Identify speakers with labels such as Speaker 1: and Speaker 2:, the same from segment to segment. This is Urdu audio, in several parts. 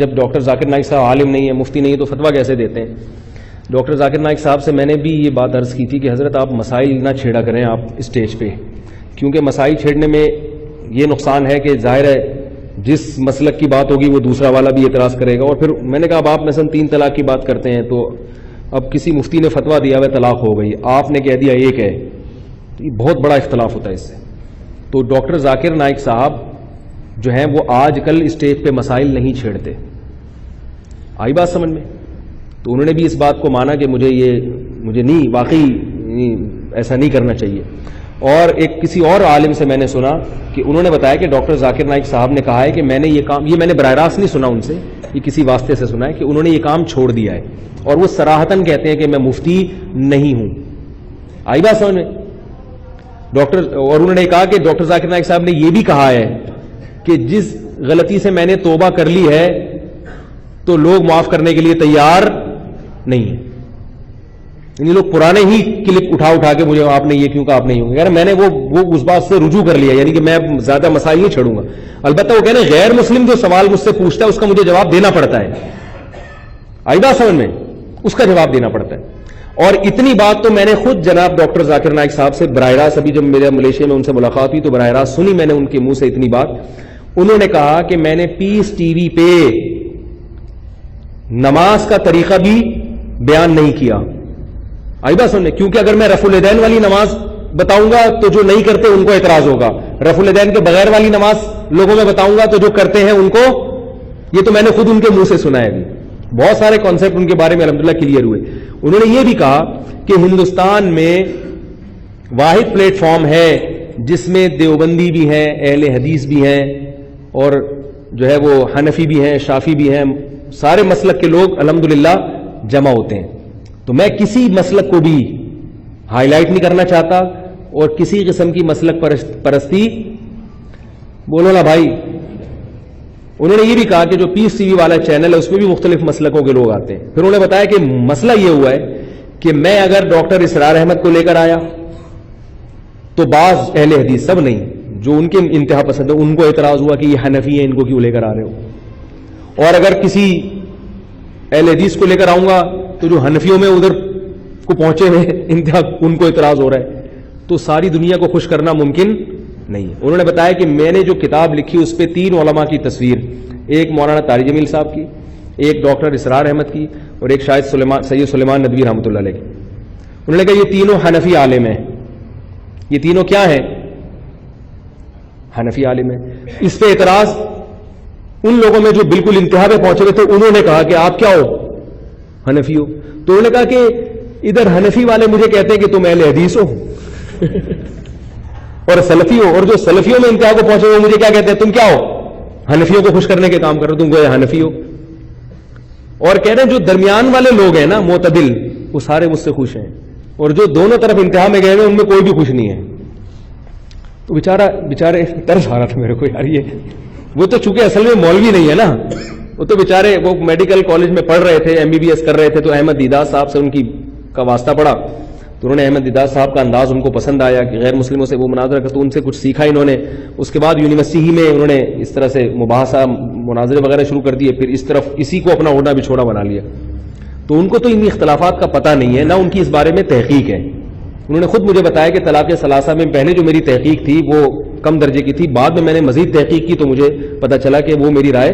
Speaker 1: جب ڈاکٹر ذاکر نائک صاحب عالم نہیں ہے، مفتی نہیں ہے، تو فتویٰ کیسے دیتے ہیں؟ ڈاکٹر ذاکر نائک صاحب سے میں نے بھی یہ بات عرض کی تھی کہ حضرت آپ مسائل نہ چھیڑا کریں آپ اسٹیج پہ، کیونکہ مسائل چھیڑنے میں یہ نقصان ہے کہ ظاہر ہے جس مسلک کی بات ہوگی وہ دوسرا والا بھی اعتراض کرے گا. اور پھر میں نے کہا اب آپ مثلا 3 طلاق کی بات کرتے ہیں، تو اب کسی مفتی نے فتویٰ دیا ہوا طلاق ہو گئی، آپ نے کہہ دیا ایک ہے، تو یہ بہت بڑا اختلاف ہوتا ہے اس سے. تو ڈاکٹر ذاکر نائک صاحب جو ہیں وہ آج کل اسٹیج پہ مسائل نہیں چھیڑتے. آئی بات سمجھ میں؟ تو انہوں نے بھی اس بات کو مانا کہ مجھے نہیں، واقعی ایسا نہیں کرنا چاہیے. اور ایک کسی اور عالم سے میں نے سنا کہ انہوں نے بتایا کہ ڈاکٹر ذاکر نائک صاحب نے کہا ہے کہ میں نے یہ کام، یہ میں نے براہ راست نہیں سنا ان سے، یہ کسی واسطے سے سنا ہے کہ انہوں نے یہ کام چھوڑ دیا ہے، اور وہ صراحتاً کہتے ہیں کہ میں مفتی نہیں ہوں. آئی بات سمجھ میں؟ اور انہوں نے کہا کہ ڈاکٹر ذاکر نائک صاحب نے یہ بھی کہا ہے کہ جس غلطی سے میں نے توبہ کر لی ہے تو لوگ معاف کرنے کے لیے تیار نہیں ہیں. یعنی لوگ پرانے ہی کلپ اٹھا کے مجھے آپ نے یہ کیوں کہا، آپ نہیں ہوں گے، میں نے وہ اس بات سے رجوع کر لیا، یعنی کہ میں زیادہ مسائل نہیں چھڑوں گا. البتہ وہ کہنا غیر مسلم جو سوال مجھ سے پوچھتا ہے اس کا مجھے جواب دینا پڑتا ہے. آئی بات سمجھ میں؟ اس کا جواب دینا پڑتا ہے. اور اتنی بات تو میں نے خود جناب ڈاکٹر ذاکر نائک صاحب سے براہ راست، ابھی جب میرے ملیشیا میں ان سے ملاقات ہوئی تو براہ راست سنی میں نے ان کے منہ سے اتنی بات. انہوں نے کہا کہ میں نے پیس ٹی وی پہ نماز کا طریقہ بھی بیان نہیں کیا. آئی بات سننے، کیونکہ اگر میں رفع الیدین والی نماز بتاؤں گا تو جو نہیں کرتے ان کو اعتراض ہوگا، رفع الیدین کے بغیر والی نماز لوگوں میں بتاؤں گا تو جو کرتے ہیں ان کو، یہ تو میں نے خود ان کے منہ سے سنا ہے. ابھی بہت سارے کانسیپٹ ان کے بارے میں الحمدللہ کلیئر ہوئے. انہوں نے یہ بھی کہا کہ ہندوستان میں واحد پلیٹ فارم ہے جس میں دیوبندی بھی ہیں، اہل حدیث بھی ہیں، اور جو ہے وہ حنفی بھی ہیں، شافی بھی ہیں، سارے مسلک کے لوگ الحمدللہ جمع ہوتے ہیں. تو میں کسی مسلک کو بھی ہائی لائٹ نہیں کرنا چاہتا اور کسی قسم کی مسلک پرستی، بولو نا بھائی. انہوں نے یہ بھی کہا کہ جو پیس ٹی وی والا چینل ہے اس میں بھی مختلف مسلکوں کے لوگ آتے ہیں. پھر انہوں نے بتایا کہ مسئلہ یہ ہوا ہے کہ میں اگر ڈاکٹر اسرار احمد کو لے کر آیا تو بعض اہل حدیث، سب نہیں، جو ان کے انتہا پسند ہے ان کو اعتراض ہوا کہ یہ حنفی ہیں، ان کو کیوں لے کر آ رہے ہو. اور اگر کسی اہل حدیث کو لے کر آؤں گا تو جو حنفیوں میں ادھر کو پہنچے ہوئے انتہا، ان کو اعتراض ہو رہا ہے. تو ساری دنیا کو خوش کرنا ممکن نہیں ہے. انہوں نے بتایا کہ میں نے جو کتاب لکھی اس پہ 3 علماء کی تصویر، ایک مولانا طارق جمیل صاحب کی، ایک ڈاکٹر اسرار احمد کی، اور ایک شاید سید سلیمان ندوی رحمۃ اللہ علیہ کی. انہوں نے کہا یہ تینوں حنفی عالم ہیں. یہ تینوں کیا ہیں؟ حنفی عالم ہیں. اس پہ اعتراض ان لوگوں میں جو بالکل انتہا پہ پہنچے ہوئے تھے، انہوں نے کہا کہ آپ کیا ہو؟ حنفی ہو. تو انہوں نے کہا کہ ادھر حنفی والے مجھے کہتے ہیں کہ تم اہل حدیث ہو اور سلفی ہو، اور جو سلفیوں میں انتہا کو پہنچے ہوئے مجھے کیا کہتے ہیں؟ تم کیا ہو؟ حنفیوں کو خوش کرنے کے کام کر رہے ہو، تم کو حنفی ہو. اور کہہ رہے ہیں جو درمیان والے لوگ ہیں نا، معتدل، وہ سارے مجھ سے خوش ہیں، اور جو دونوں طرف انتہا میں گئے ہوئے ان میں کوئی بھی خوش نہیں ہے. تو بیچارے ترس آ رہا تھا میرے کو یار، یہ وہ تو چونکہ اصل میں مولوی نہیں ہے نا، وہ تو بیچارے وہ میڈیکل کالج میں پڑھ رہے تھے، MBBS کر رہے تھے، تو احمد دیدار صاحب سے ان کا واسطہ پڑا، تو انہوں نے احمد دیدار صاحب کا انداز ان کو پسند آیا کہ غیر مسلموں سے وہ مناظرہ کرتے، ان سے کچھ سیکھا انہوں نے. اس کے بعد یونیورسٹی ہی میں انہوں نے اس طرح سے مباحثہ، مناظرے وغیرہ شروع کر دیے، پھر اس طرف اسی کو اپنا اوڑھنا بچھوڑا بنا لیا. تو ان کو تو ان اختلافات کا پتہ نہیں ہے، نہ ان کی اس بارے میں تحقیق ہے. انہوں نے خود مجھے بتایا کہ طلاق ثلاثہ میں پہلے جو میری تحقیق تھی وہ کم درجے کی تھی، بعد میں نے مزید تحقیق کی تو مجھے پتہ چلا کہ وہ میری رائے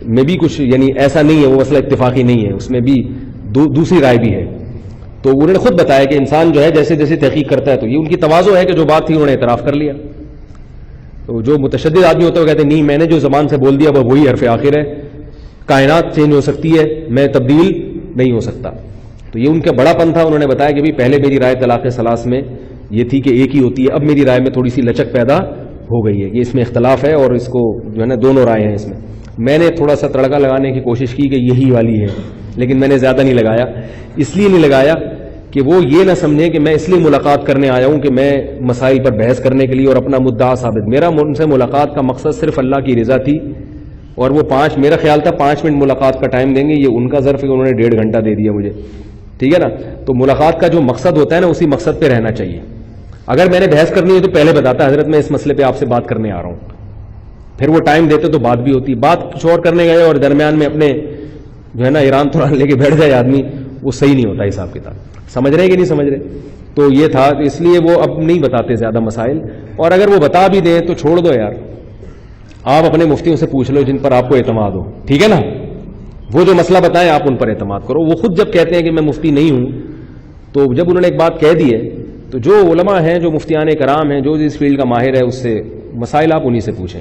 Speaker 1: میں بھی کچھ، یعنی ایسا نہیں ہے، وہ مسئلہ اتفاقی نہیں ہے، اس میں بھی دوسری رائے بھی ہے. تو انہوں نے خود بتایا کہ انسان جو ہے جیسے جیسے تحقیق کرتا ہے، تو یہ ان کی تواضع ہے کہ جو بات تھی انہوں نے اعتراف کر لیا. تو جو متشدد آدمی ہوتا ہے وہ کہتے ہیں نہیں، میں نے جو زبان سے بول دیا وہ وہی حرف آخر ہے، کائنات چینج ہو سکتی ہے، میں تبدیل نہیں ہو سکتا. تو یہ ان کا بڑا پن تھا. انہوں نے بتایا کہ بھی پہلے میری رائے طلاق ثلاث میں یہ تھی کہ ایک ہی ہوتی ہے، اب میری رائے میں تھوڑی سی لچک پیدا ہو گئی ہے، یہ اس میں اختلاف ہے، اور اس کو جو ہے نا دونوں رائے ہیں اس میں. میں نے تھوڑا سا تڑکا لگانے کی کوشش کی کہ یہی والی ہے، لیکن میں نے زیادہ نہیں لگایا. اس لیے نہیں لگایا کہ وہ یہ نہ سمجھیں کہ میں اس لیے ملاقات کرنے آیا ہوں کہ میں مسائل پر بحث کرنے کے لیے اور اپنا مدعا ثابت. میرا ان سے ملاقات کا مقصد صرف اللہ کی رضا تھی، اور وہ میرا خیال تھا 5 منٹ ملاقات کا ٹائم دیں گے، یہ ان کا ظرف ہے، انہوں نے 1.5 گھنٹہ دے دیا مجھے. ٹھیک ہے نا. تو ملاقات کا جو مقصد ہوتا ہے نا اسی مقصد پہ رہنا چاہیے. اگر میں نے بحث کرنی ہے تو پہلے بتاتا حضرت میں اس مسئلے پہ آپ سے بات کرنے آ رہا ہوں. پھر وہ ٹائم دیتے تو بات بھی ہوتی. بات کچھ اور کرنے گئے اور درمیان میں اپنے جو ہے نا ایران توران لے کے بیٹھ جائے آدمی, وہ صحیح نہیں ہوتا حساب کتاب. سمجھ رہے ہیں کہ نہیں سمجھ رہے؟ تو یہ تھا, اس لیے وہ اب نہیں بتاتے زیادہ مسائل, اور اگر وہ بتا بھی دیں تو چھوڑ دو یار, آپ اپنے مفتیوں سے پوچھ لو جن پر آپ کو اعتماد ہو, ٹھیک ہے نا. وہ جو مسئلہ بتائیں آپ ان پر اعتماد کرو. وہ خود جب کہتے ہیں کہ میں مفتی نہیں ہوں, تو جب انہوں نے ایک بات کہہ دی ہے تو جو علماء ہیں, جو مفتیان کرام ہیں, جو اس فیلڈ کا ماہر ہے, اس سے مسائل آپ انہی سے پوچھیں.